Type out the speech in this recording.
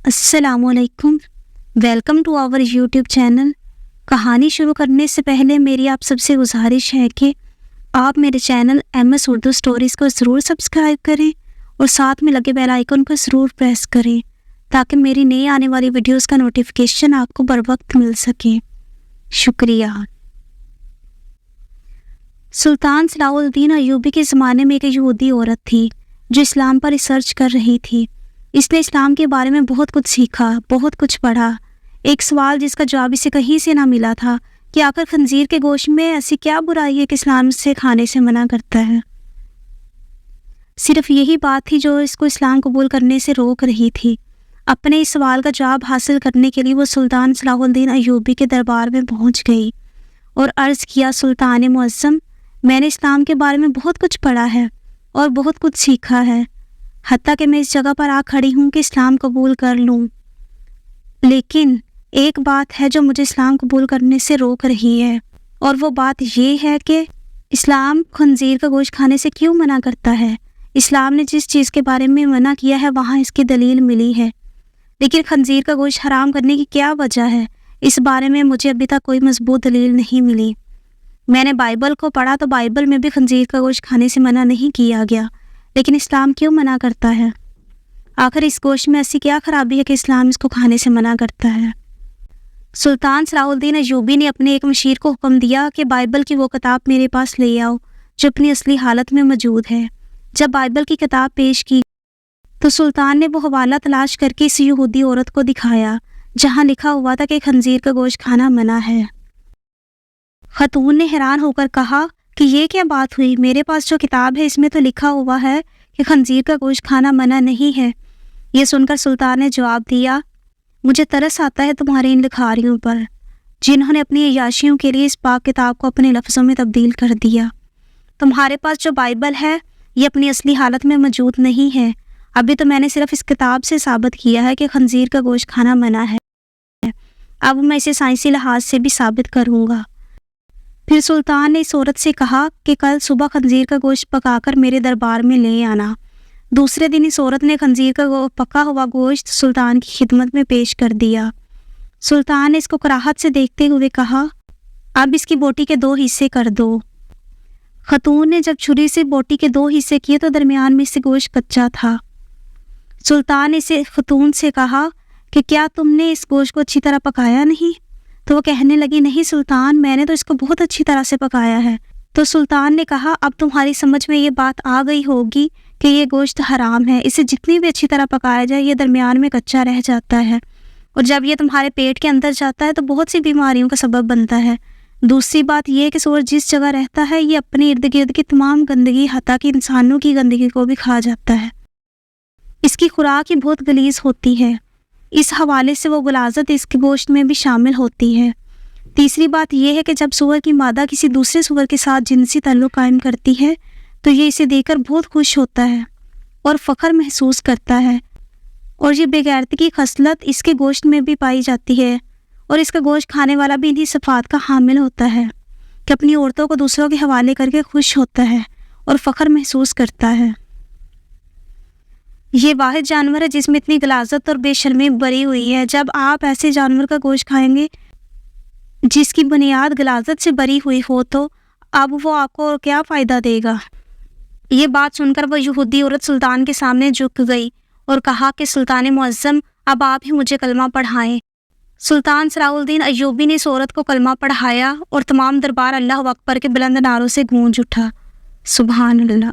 السلام علیکم، welcome to our YouTube channel. کہانی شروع کرنے سے پہلے میری آپ سب سے گزارش ہے کہ آپ میرے چینل MS اردو سٹوریز کو ضرور سبسکرائب کریں اور ساتھ میں لگے بیل آئیکن کو ضرور پریس کریں تاکہ میری نئی آنے والی ویڈیوز کا نوٹیفیکیشن آپ کو بر وقت مل سکے۔ شکریہ۔ سلطان صلاح الدین ایوبی کے زمانے میں ایک یہودی عورت تھی جو اسلام پر ریسرچ کر رہی تھی۔ اس نے اسلام کے بارے میں بہت کچھ سیکھا، بہت کچھ پڑھا۔ ایک سوال جس کا جواب اسے کہیں سے نہ ملا تھا کہ آخر خنزیر کے گوشت میں ایسی کیا برائی ہے کہ اسلام سے کھانے سے منع کرتا ہے۔ صرف یہی بات تھی جو اس کو اسلام قبول کرنے سے روک رہی تھی۔ اپنے اس سوال کا جواب حاصل کرنے کے لیے وہ سلطان صلاح الدین ایوبی کے دربار میں پہنچ گئی اور عرض کیا، سلطان معظم، میں نے اسلام کے بارے میں بہت کچھ پڑھا ہے اور بہت کچھ سیکھا ہے، حتیٰ کہ میں اس جگہ پر آ کھڑی ہوں کہ اسلام قبول کر لوں، لیکن ایک بات ہے جو مجھے اسلام قبول کرنے سے روک رہی ہے، اور وہ بات یہ ہے کہ اسلام خنزیر کا گوشت کھانے سے کیوں منع کرتا ہے۔ اسلام نے جس چیز کے بارے میں منع کیا ہے وہاں اس کی دلیل ملی ہے، لیکن خنزیر کا گوشت حرام کرنے کی کیا وجہ ہے، اس بارے میں مجھے ابھی تک کوئی مضبوط دلیل نہیں ملی۔ میں نے بائبل کو پڑھا تو بائبل میں بھی خنزیر کا گوشت کھانے سے منع نہیں کیا گیا، لیکن اسلام کیوں منع کرتا ہے؟ آخر اس گوشت میں ایسی کیا خرابی ہے کہ اسلام اس کو کھانے سے منع کرتا ہے؟ سلطان صلاح الدین ایوبی نے اپنے ایک مشیر کو حکم دیا کہ بائبل کی وہ کتاب میرے پاس لے آؤ جو اپنی اصلی حالت میں موجود ہے۔ جب بائبل کی کتاب پیش کی تو سلطان نے وہ حوالہ تلاش کر کے اس یہودی عورت کو دکھایا جہاں لکھا ہوا تھا کہ خنزیر کا گوشت کھانا منع ہے۔ خاتون نے حیران ہو کر کہا کہ یہ کیا بات ہوئی، میرے پاس جو کتاب ہے اس میں تو لکھا ہوا ہے کہ خنزیر کا گوشت کھانا منع نہیں ہے۔ یہ سن کر سلطان نے جواب دیا، مجھے ترس آتا ہے تمہاری ان لکھاریوں پر جنہوں نے اپنی عیاشیوں کے لیے اس پاک کتاب کو اپنے لفظوں میں تبدیل کر دیا۔ تمہارے پاس جو بائبل ہے یہ اپنی اصلی حالت میں موجود نہیں ہے۔ ابھی تو میں نے صرف اس کتاب سے ثابت کیا ہے کہ خنزیر کا گوشت کھانا منع ہے، اب میں اسے سائنسی لحاظ سے بھی ثابت کروں گا۔ پھر سلطان نے اس عورت سے کہا کہ کل صبح خنزیر کا گوشت پکا کر میرے دربار میں لے آنا۔ دوسرے دن اس عورت نے خنزیر کا پکا ہوا گوشت سلطان کی خدمت میں پیش کر دیا۔ سلطان نے اس کو کراہت سے دیکھتے ہوئے کہا، اب اس کی بوٹی کے 2 حصے کر دو۔ خاتون نے جب چھری سے بوٹی کے 2 حصے کیے تو درمیان میں سے گوشت کچا تھا۔ سلطان نے اسے خاتون سے کہا کہ کیا تم نے اس گوشت کو اچھی طرح پکایا نہیں؟ تو وہ کہنے لگی، نہیں سلطان، میں نے تو اس کو بہت اچھی طرح سے پکایا ہے۔ تو سلطان نے کہا، اب تمہاری سمجھ میں یہ بات آ گئی ہوگی کہ یہ گوشت حرام ہے، اسے جتنی بھی اچھی طرح پکایا جائے یہ درمیان میں کچا رہ جاتا ہے، اور جب یہ تمہارے پیٹ کے اندر جاتا ہے تو بہت سی بیماریوں کا سبب بنتا ہے۔ دوسری بات یہ کہ سور جس جگہ رہتا ہے یہ اپنے ارد گرد کی تمام گندگی حتیٰ کہ انسانوں کی گندگی کو بھی کھا جاتا ہے۔ اس کی خوراک ہی بہت غلیظ ہوتی ہے، اس حوالے سے وہ غلاظت اس کے گوشت میں بھی شامل ہوتی ہے۔ تیسری بات یہ ہے کہ جب سور کی مادہ کسی دوسرے سور کے ساتھ جنسی تعلق قائم کرتی ہے تو یہ اسے دیکھ کر بہت خوش ہوتا ہے اور فخر محسوس کرتا ہے، اور یہ بے غیرتی کی خصلت اس کے گوشت میں بھی پائی جاتی ہے، اور اس کا گوشت کھانے والا بھی انہی صفات کا حامل ہوتا ہے کہ اپنی عورتوں کو دوسروں کے حوالے کر کے خوش ہوتا ہے اور فخر محسوس کرتا ہے۔ یہ واحد جانور ہے جس میں اتنی غلاظت اور بے شرمی بری ہوئی ہے۔ جب آپ ایسے جانور کا گوشت کھائیں گے جس کی بنیاد غلاظت سے بری ہوئی ہو تو اب وہ آپ کو کیا فائدہ دے گا؟ یہ بات سن کر وہ یہودی عورت سلطان کے سامنے جھک گئی اور کہا کہ سلطان معظم، اب آپ ہی مجھے کلمہ پڑھائیں۔ سلطان صلاح الدین ایوبی نے اس عورت کو کلمہ پڑھایا اور تمام دربار اللہ اکبر کے بلند نعروں سے گونج اٹھا۔ سبحان اللہ۔